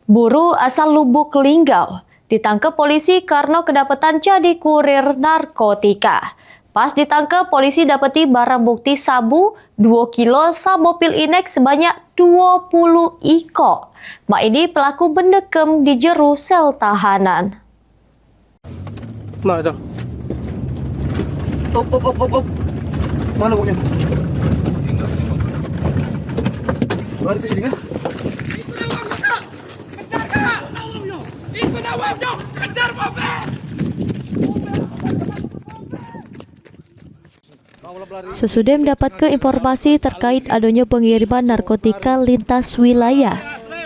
Buruh asal Lubuk Linggau ditangkap polisi karena kedapatan jadi kurir narkotika. Pas ditangkap, polisi dapati barang bukti sabu 2 kilo sama pil inek sebanyak 20 iko. Mak ini pelaku bendekem di jero sel tahanan. Mana itu? Op. Mana buknya? Lari ke sini kan? Sesudah mendapatkan informasi terkait adanya pengiriman narkotika lintas wilayah,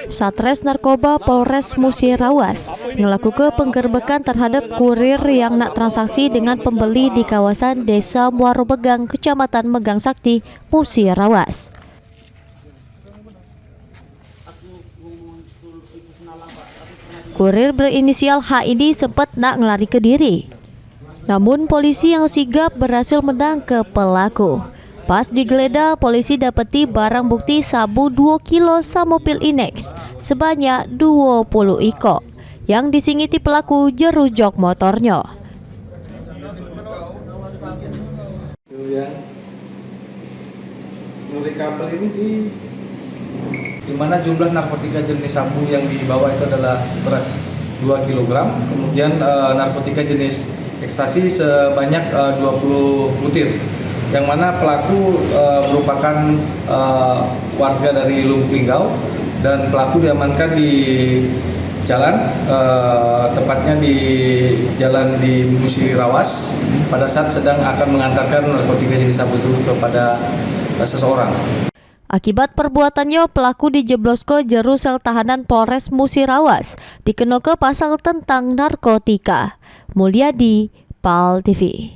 Satres Narkoba Polres Musirawas melakukan penggerbekan terhadap kurir yang nak transaksi dengan pembeli di kawasan Desa Muaro Begang, Kecamatan Megang Sakti, Musirawas. Kurir berinisial H ini sempat nak ngelari ke diri. Namun polisi yang sigap berhasil menangkap pelaku. Pas digeledah, polisi dapati barang bukti sabu 2 kilo sama pil inex sebanyak 20 iko yang disingiti pelaku jero jok motornya. Kapal ini di mana jumlah narkotika jenis sabu yang dibawa itu adalah seberat 2 kg, kemudian narkotika jenis ekstasi sebanyak 20 butir, yang mana pelaku merupakan warga dari Lubuk Linggau dan pelaku diamankan di jalan, tepatnya di jalan di Musirawas pada saat sedang akan mengantarkan narkotika jenis sabu itu kepada seseorang. Akibat perbuatannya, pelaku dijeblosko jero sel tahanan Polres Musirawas, dikenakan pasal tentang narkotika. Mulyadi, PAL TV.